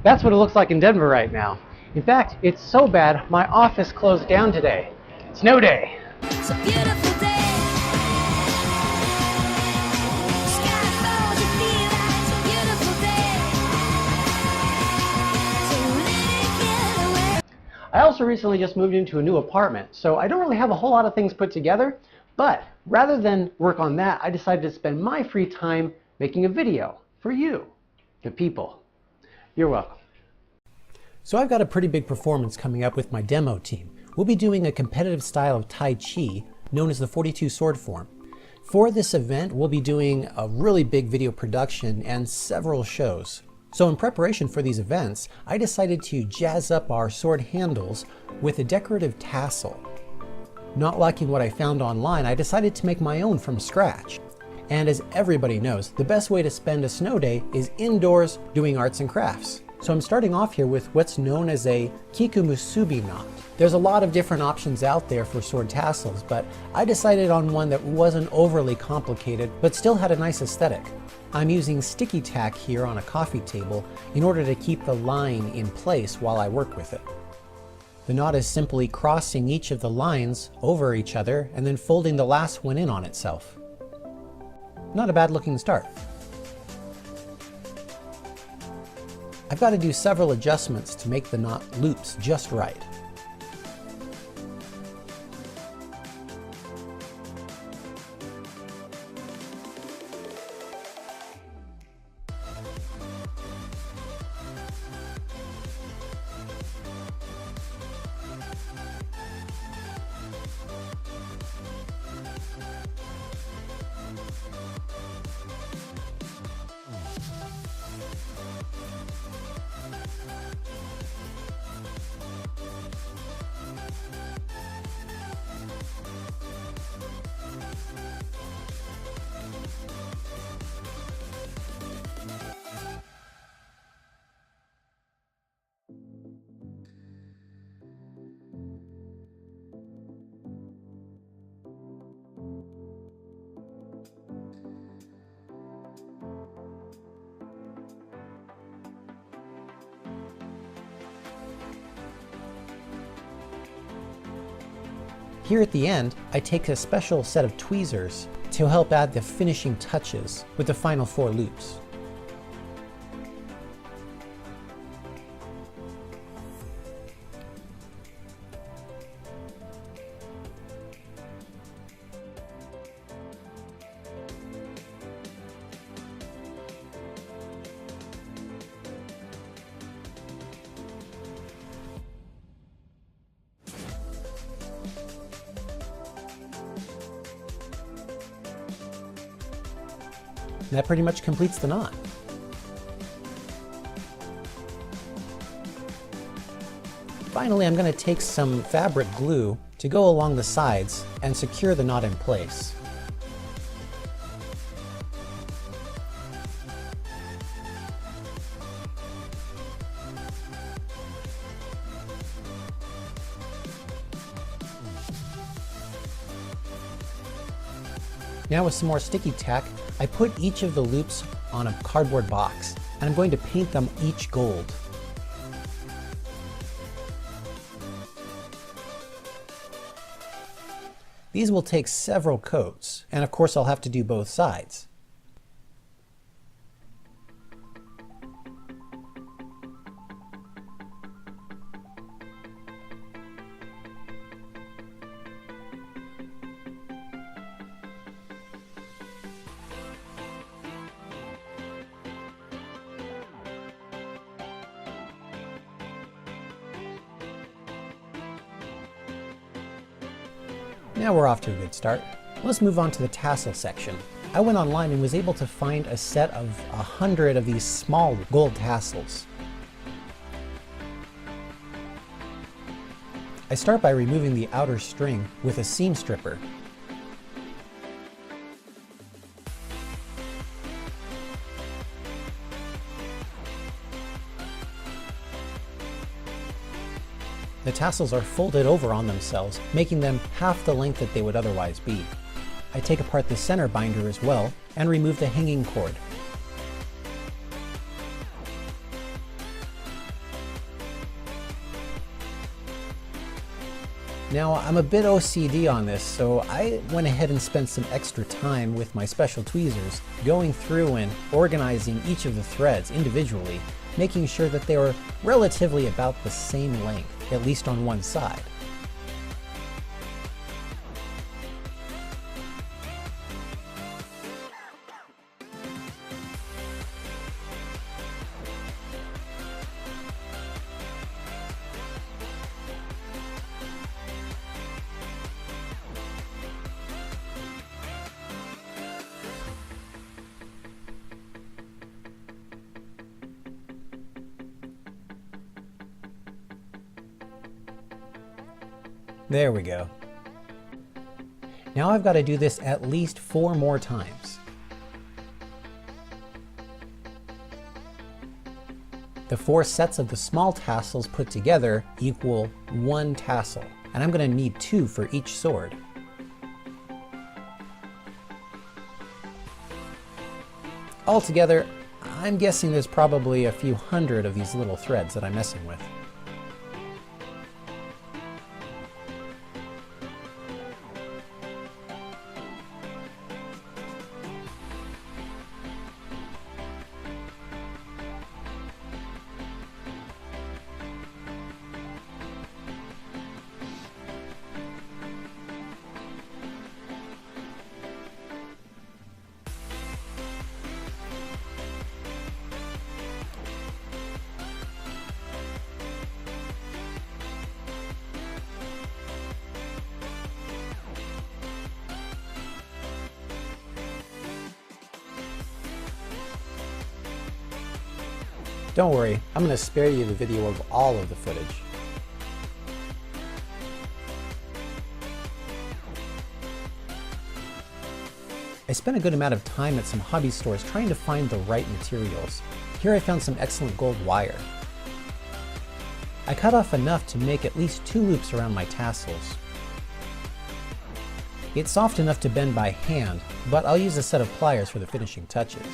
That's what it looks like in Denver right now. In fact, it's so bad my office closed down today. Snow day. It's a beautiful day. Sky falls, you feel that it's a beautiful day. So let it get away. I also recently just moved into a new apartment, so I don't really have a whole lot of things put together, but rather than work on that, I decided to spend my free time making a video for you, the people. You're welcome. So I've got a pretty big performance coming up with my demo team. We'll be doing a competitive style of Tai Chi known as the 42 sword form. For this event, we'll be doing a really big video production and several shows. So in preparation for these events, I decided to jazz up our sword handles with a decorative tassel. Not liking what I found online, I decided to make my own from scratch. And as everybody knows, the best way to spend a snow day is indoors doing arts and crafts. So I'm starting off here with what's known as a kikumusubi knot. There's a lot of different options out there for sword tassels, but I decided on one that wasn't overly complicated, but still had a nice aesthetic. I'm using sticky tack here on a coffee table in order to keep the line in place while I work with it. The knot is simply crossing each of the lines over each other and then folding the last one in on itself. Not a bad looking start. I've got to do several adjustments to make the knot loops just right. Here at the end, I take a special set of tweezers to help add the finishing touches with the final 4 loops. And that pretty much completes the knot. Finally, I'm going to take some fabric glue to go along the sides and secure the knot in place. Now with some more sticky tack, I put each of the loops on a cardboard box, and I'm going to paint them each gold. These will take several coats, and of course I'll have to do both sides. Now we're off to a good start. Let's move on to the tassel section. I went online and was able to find a set of 100 of these small gold tassels. I start by removing the outer string with a seam stripper. The tassels are folded over on themselves, making them half the length that they would otherwise be. I take apart the center binder as well and remove the hanging cord. Now, I'm a bit OCD on this, so I went ahead and spent some extra time with my special tweezers going through and organizing each of the threads individually, making sure that they were relatively about the same length, at least on one side. There we go. Now I've got to do this at least 4 more times. The 4 sets of the small tassels put together equal 1 tassel, and I'm going to need 2 for each sword. Altogether, I'm guessing there's probably a few hundred of these little threads that I'm messing with. Don't worry, I'm going to spare you the video of all of the footage. I spent a good amount of time at some hobby stores trying to find the right materials. Here I found some excellent gold wire. I cut off enough to make at least 2 loops around my tassels. It's soft enough to bend by hand, but I'll use a set of pliers for the finishing touches.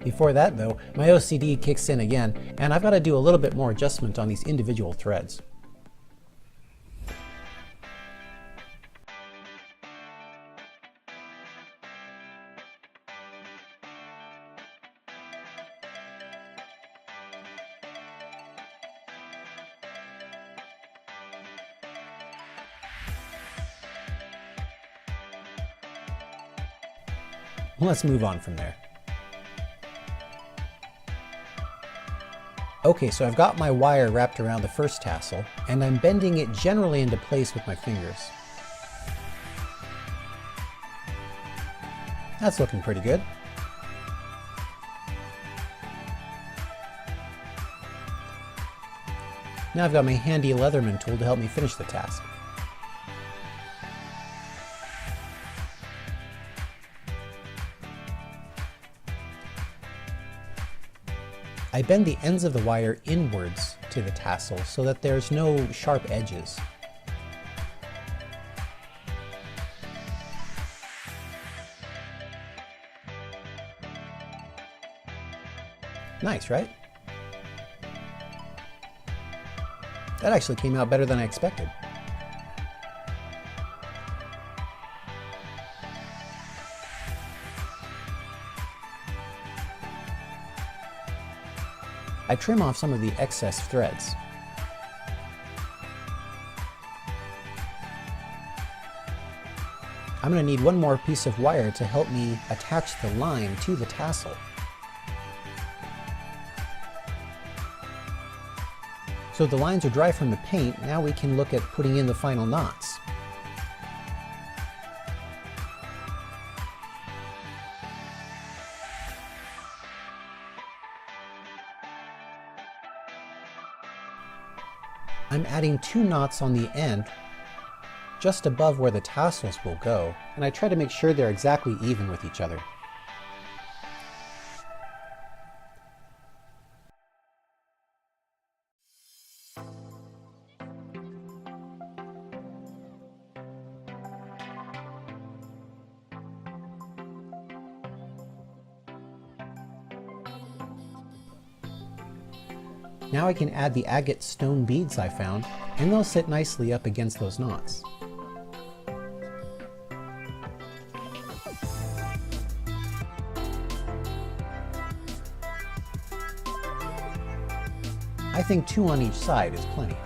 Before that though, my OCD kicks in again, and I've got to do a little bit more adjustment on these individual threads. Let's move on from there. Okay, so I've got my wire wrapped around the first tassel, and I'm bending it generally into place with my fingers. That's looking pretty good. Now I've got my handy Leatherman tool to help me finish the task. I bend the ends of the wire inwards to the tassel so that there's no sharp edges. Nice, right? That actually came out better than I expected. I trim off some of the excess threads. I'm going to need one more piece of wire to help me attach the line to the tassel. So the lines are dry from the paint, now we can look at putting in the final knots. I'm adding 2 knots on the end just above where the tassels will go, and I try to make sure they're exactly even with each other. Now I can add the agate stone beads I found, and they'll sit nicely up against those knots. I think 2 on each side is plenty.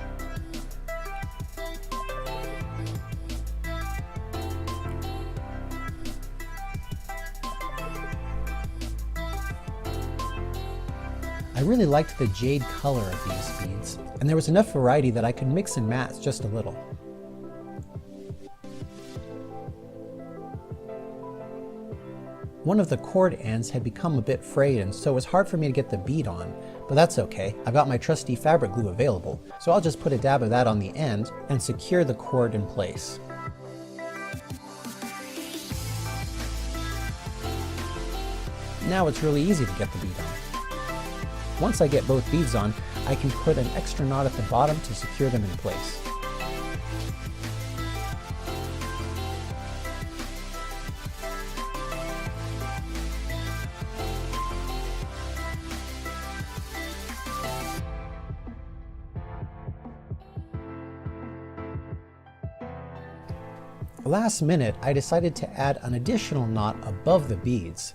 I really liked the jade color of these beads, and there was enough variety that I could mix and match just a little. One of the cord ends had become a bit frayed, and so it was hard for me to get the bead on, but that's okay. I've got my trusty fabric glue available, so I'll just put a dab of that on the end and secure the cord in place. Now it's really easy to get the bead on. Once I get both beads on, I can put an extra knot at the bottom to secure them in place. Last minute, I decided to add an additional knot above the beads.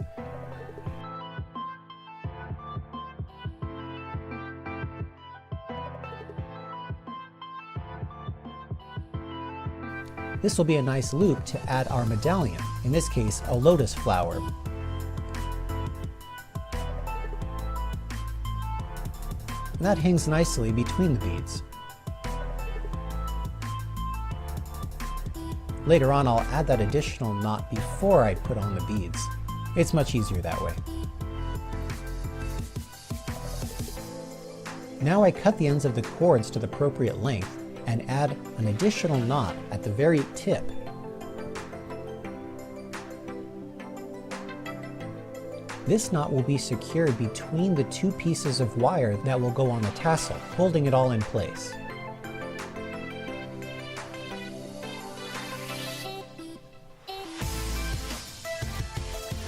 This will be a nice loop to add our medallion, in this case a lotus flower. That hangs nicely between the beads. Later on I'll add that additional knot before I put on the beads. It's much easier that way. Now I cut the ends of the cords to the appropriate length and add an additional knot at the very tip. This knot will be secured between the 2 pieces of wire that will go on the tassel, holding it all in place.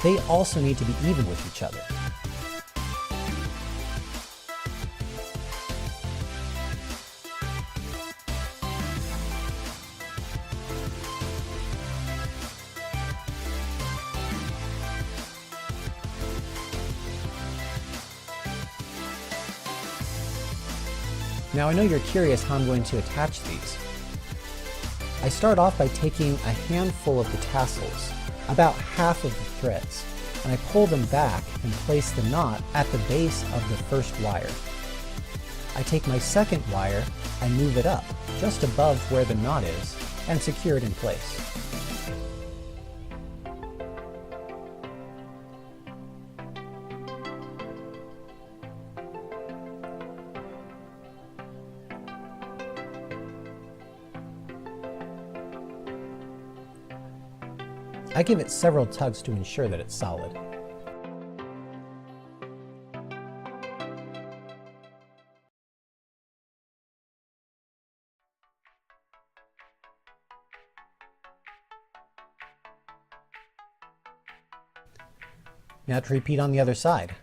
They also need to be even with each other. Now I know you're curious how I'm going to attach these. I start off by taking a handful of the tassels, about half of the threads, and I pull them back and place the knot at the base of the first wire. I take my second wire and move it up, just above where the knot is, and secure it in place. I give it several tugs to ensure that it's solid. Now to repeat on the other side.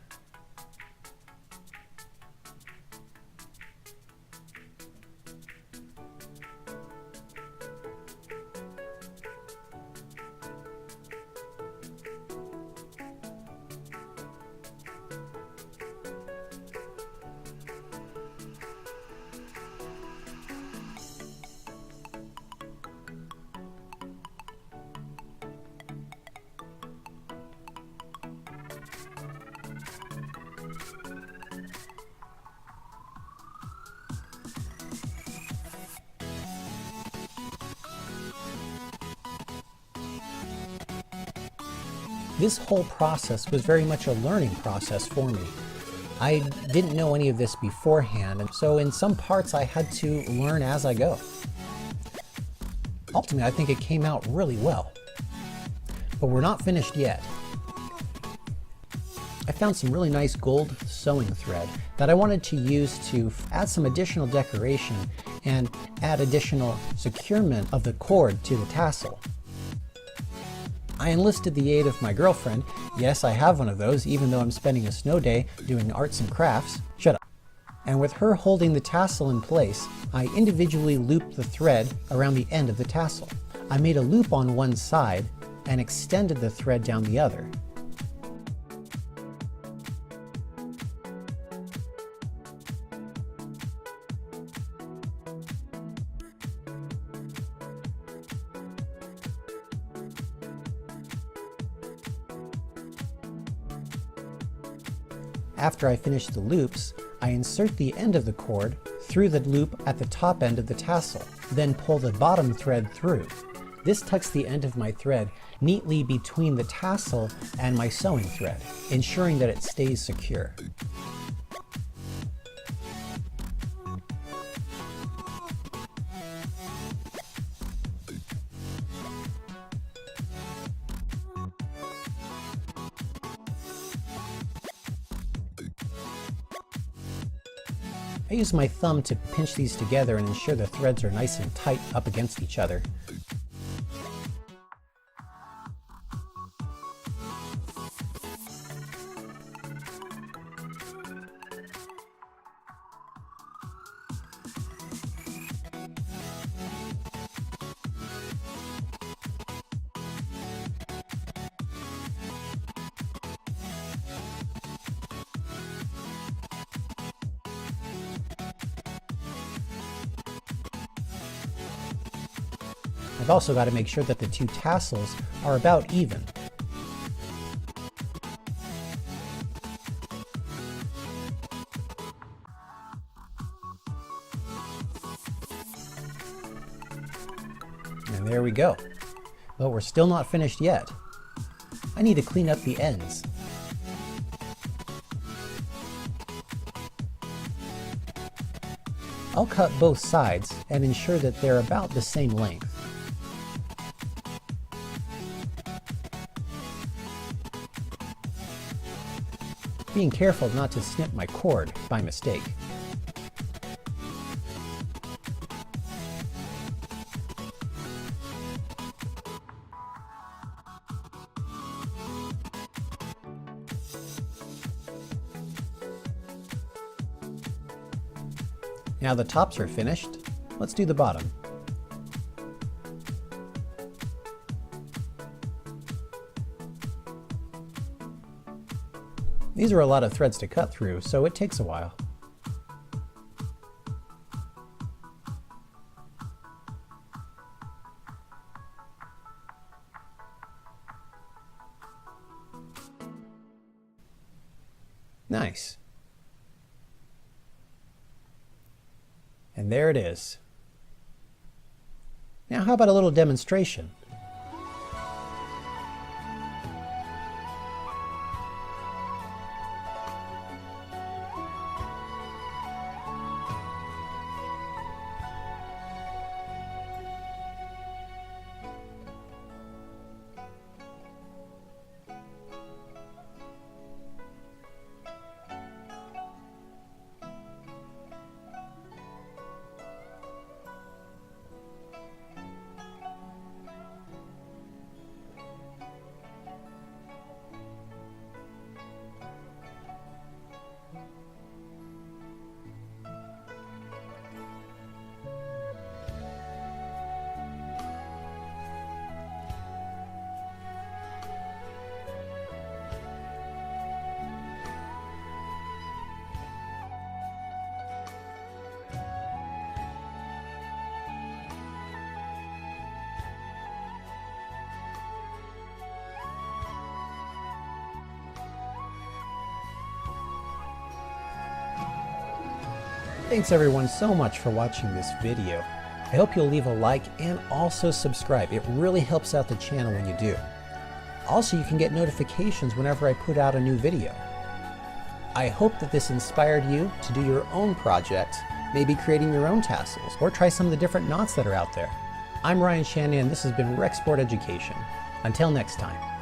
This whole process was very much a learning process for me. I didn't know any of this beforehand, and so in some parts I had to learn as I go. Ultimately, I think it came out really well. But we're not finished yet. I found some really nice gold sewing thread that I wanted to use to add some additional decoration and add additional securement of the cord to the tassel. I enlisted the aid of my girlfriend. Yes, I have one of those, even though I'm spending a snow day doing arts and crafts. Shut up. And with her holding the tassel in place, I individually looped the thread around the end of the tassel. I made a loop on one side and extended the thread down the other. After I finish the loops, I insert the end of the cord through the loop at the top end of the tassel, then pull the bottom thread through. This tucks the end of my thread neatly between the tassel and my sewing thread, ensuring that it stays secure. I use my thumb to pinch these together and ensure the threads are nice and tight up against each other. I've also got to make sure that the two tassels are about even. And there we go. But we're still not finished yet. I need to clean up the ends. I'll cut both sides and ensure that they're about the same length. Being careful not to snip my cord by mistake. Now the tops are finished, let's do the bottom. These are a lot of threads to cut through, so it takes a while. Nice. And there it is. Now how about a little demonstration? Thanks everyone so much for watching this video. I hope you'll leave a like and also subscribe. It really helps out the channel when you do. Also, you can get notifications whenever I put out a new video. I hope that this inspired you to do your own project, maybe creating your own tassels, or try some of the different knots that are out there. I'm Ryan Shannon, and this has been Rec Sport Education. Until next time.